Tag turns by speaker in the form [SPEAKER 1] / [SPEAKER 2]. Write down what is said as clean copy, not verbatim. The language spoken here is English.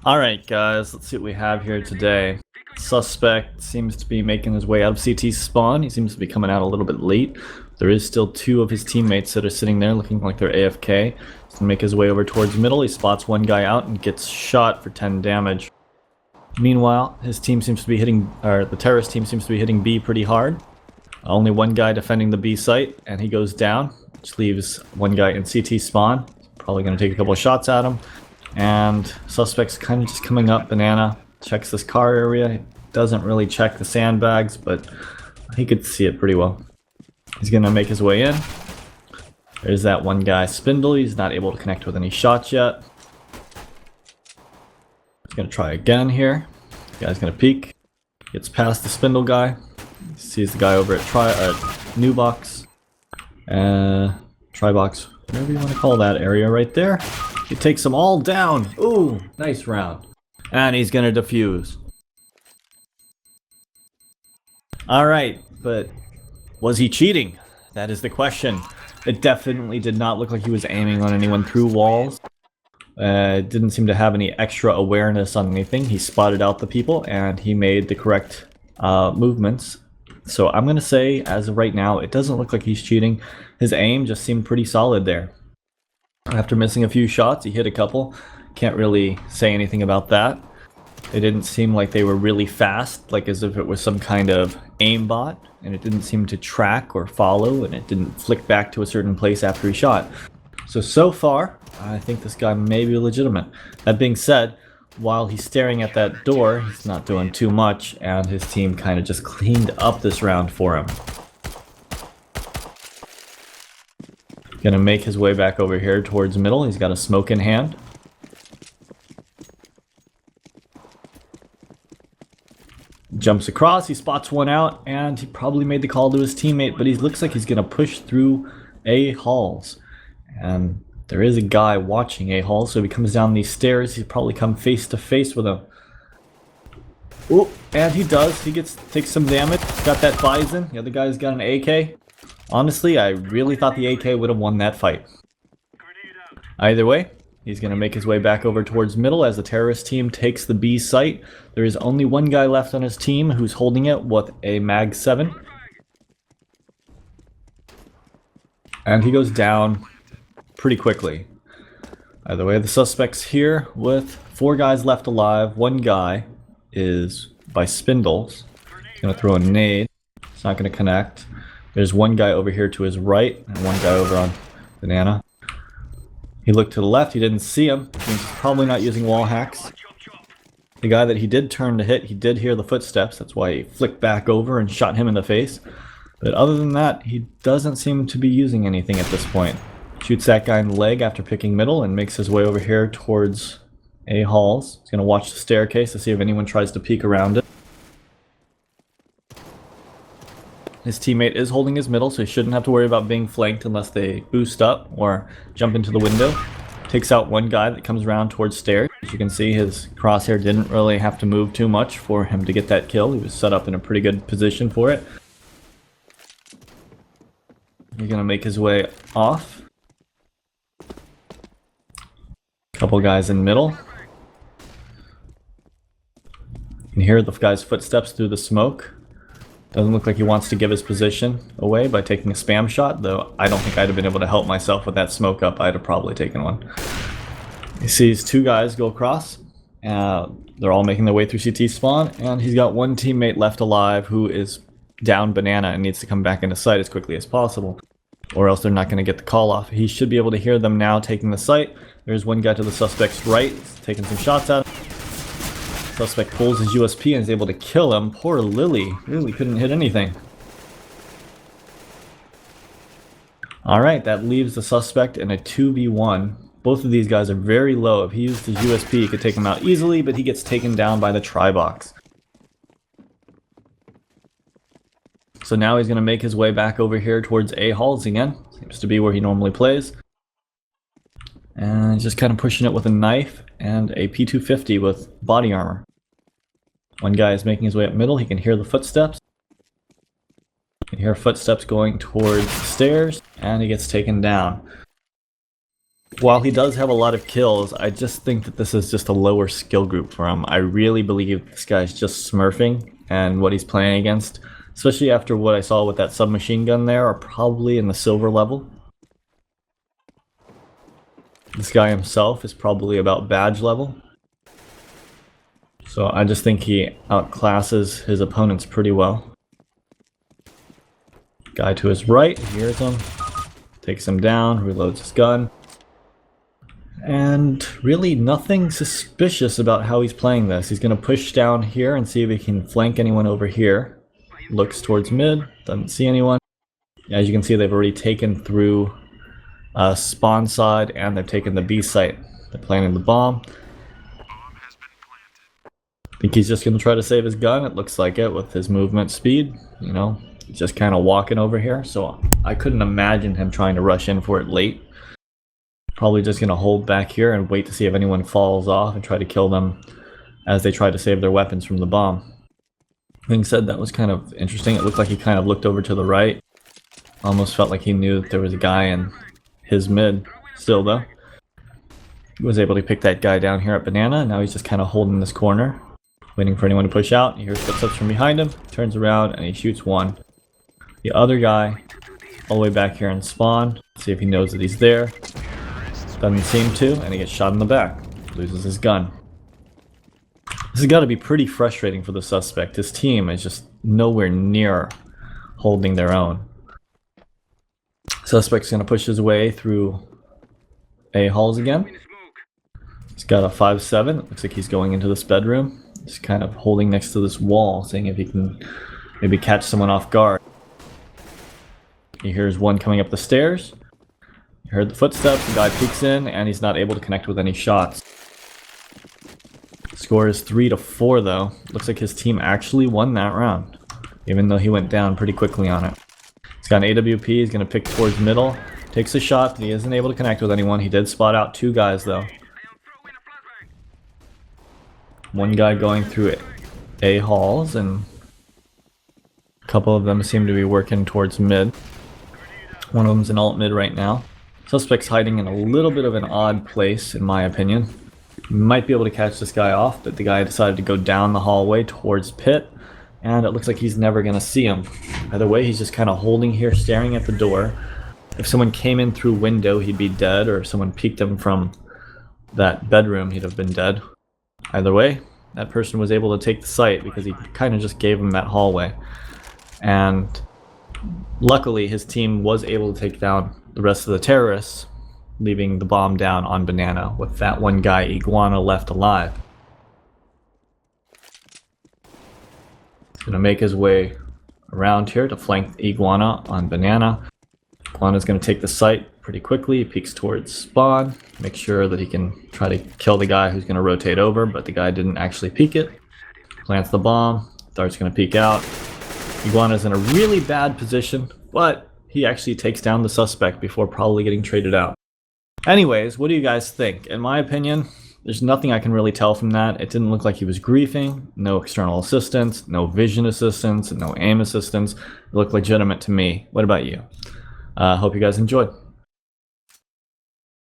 [SPEAKER 1] Alright guys, let's see what we have here today. Suspect seems to be making his way out of CT spawn. He seems to be coming out a little bit late. There is still two of his teammates that are sitting there looking like they're AFK. He's gonna make his way over towards middle. He spots one guy out and gets shot for 10 damage. Meanwhile, his team seems to be hitting, or the terrorist team seems to be hitting B pretty hard. Only one guy defending the B site, and he goes down, which leaves one guy in CT spawn. Probably gonna take a couple of shots at him. And suspect's kind of just coming up. Banana checks this car area. He doesn't really check the sandbags, but he could see it pretty well. He's gonna make his way in. There's that one guy, Spindle. He's not able to connect with any shots yet. He's gonna try again here. The guy's gonna peek. Gets past the Spindle guy. Sees the guy over at New Box. Tri-box, whatever you want to call that area right there. He takes them all down. Ooh, nice round. And he's gonna defuse. Alright, but was he cheating? That is the question. It definitely did not look like he was aiming on anyone through walls. Didn't seem to have any extra awareness on anything. He spotted out the people and he made the correct movements. So I'm gonna say, as of right now, it doesn't look like he's cheating. His aim just seemed pretty solid there. After missing a few shots, he hit a couple. Can't really say anything about that. It didn't seem like they were really fast, like as if it was some kind of aimbot, and it didn't seem to track or follow, and it didn't flick back to a certain place after he shot. So far, I think this guy may be legitimate. That being said, while he's staring at that door, he's not doing too much, and his team kind of just cleaned up this round for him. Gonna make his way back over here towards middle. He's got a smoke in hand. Jumps across, he spots one out, and he probably made the call to his teammate, but he looks like he's gonna push through A halls. And there is a guy watching A hall, so if he comes down these stairs, he'll probably come face to face with him. Oh, and he does. He takes some damage. Got that Bison. The other guy's got an AK. Honestly, I really thought the AK would have won that fight. Either way, he's going to make his way back over towards middle as the terrorist team takes the B site. There is only one guy left on his team who's holding it with a Mag 7. And he goes down pretty quickly. Either way, the suspect's here with 4 guys left alive. One guy is by Spindles. He's going to throw a nade. It's not going to connect. There's one guy over here to his right, and one guy over on Banana. He looked to the left, he didn't see him, which means he's probably not using wall hacks. The guy that he did turn to hit, he did hear the footsteps, that's why he flicked back over and shot him in the face. But other than that, he doesn't seem to be using anything at this point. Shoots that guy in the leg after picking middle and makes his way over here towards A halls. He's going to watch the staircase to see if anyone tries to peek around it. His teammate is holding his middle, so he shouldn't have to worry about being flanked unless they boost up or jump into the window. Takes out one guy that comes around towards stairs. As you can see, his crosshair didn't really have to move too much for him to get that kill. He was set up in a pretty good position for it. He's going to make his way off. Couple guys in middle. You can hear the guy's footsteps through the smoke. Doesn't look like he wants to give his position away by taking a spam shot, though I don't think I'd have been able to help myself with that smoke up. I'd have probably taken one. He sees 2 guys go across. They're all making their way through CT spawn, and he's got one teammate left alive who is down Banana and needs to come back into sight as quickly as possible, or else they're not going to get the call off. He should be able to hear them now taking the site. There's one guy to the suspect's right, taking some shots at him. Suspect pulls his USP and is able to kill him. Poor Lily. Lily couldn't hit anything. Alright, that leaves the suspect in a 2v1. Both of these guys are very low. If he used his USP, he could take him out easily, but he gets taken down by the Tri-box. So now he's going to make his way back over here towards A halls again. Seems to be where he normally plays. And he's just kind of pushing it with a knife and a P250 with body armor. One guy is making his way up middle. He can hear the footsteps. You hear footsteps going towards the stairs, and he gets taken down. While he does have a lot of kills, I just think that this is just a lower skill group for him. I really believe this guy's just smurfing, and what he's playing against, especially after what I saw with that submachine gun there, are probably in the silver level. This guy himself is probably about badge level. So I just think he outclasses his opponents pretty well. Guy to his right, hears him, takes him down, reloads his gun. And really nothing suspicious about how he's playing this. He's going to push down here and see if he can flank anyone over here. Looks towards mid, doesn't see anyone. As you can see, they've already taken through spawn side and they've taken the B site. They're planting the bomb. I think he's just going to try to save his gun. It looks like it with his movement speed. You know, he's just kind of walking over here. So I couldn't imagine him trying to rush in for it late. Probably just going to hold back here and wait to see if anyone falls off and try to kill them as they try to save their weapons from the bomb. Being said, that was kind of interesting. It looked like he kind of looked over to the right. Almost felt like he knew that there was a guy in his mid still though. He was able to pick that guy down here at Banana, and now he's just kind of holding this corner, waiting for anyone to push out. He hears footsteps from behind him, turns around, and he shoots one. The other guy, all the way back here in spawn, see if he knows that he's there. Doesn't seem to, and he gets shot in the back. Loses his gun. This has got to be pretty frustrating for the suspect. His team is just nowhere near holding their own. Suspect's going to push his way through A halls again. He's got a 5-7. Looks like he's going into this bedroom. He's kind of holding next to this wall, seeing if he can maybe catch someone off guard. He hears one coming up the stairs. You heard the footsteps, the guy peeks in, and he's not able to connect with any shots. Score is 3-4 though. Looks like his team actually won that round, even though he went down pretty quickly on it. He's got an AWP, he's going to pick towards middle. Takes a shot, but he isn't able to connect with anyone. He did spot out two guys though. One guy going through A halls, and a couple of them seem to be working towards mid. One of them's in alt mid right now. Suspect's hiding in a little bit of an odd place, in my opinion. Might be able to catch this guy off, but the guy decided to go down the hallway towards pit, and it looks like he's never going to see him. Either way, he's just kind of holding here, staring at the door. If someone came in through window, he'd be dead, or if someone peeked him from that bedroom, he'd have been dead. Either way, that person was able to take the site because he kind of just gave him that hallway. And luckily, his team was able to take down the rest of the terrorists, leaving the bomb down on Banana with that one guy, Iguana, left alive. He's going to make his way around here to flank Iguana on Banana. Iguana's going to take the site pretty quickly. He peeks towards spawn, make sure that he can try to kill the guy who's going to rotate over, but the guy didn't actually peek it. Plants the bomb, Dart's going to peek out. Iguana's in a really bad position, but he actually takes down the suspect before probably getting traded out. Anyways, what do you guys think? In my opinion, there's nothing I can really tell from that. It didn't look like he was griefing, no external assistance, no vision assistance, no aim assistance. It looked legitimate to me. What about you? Hope you guys enjoyed.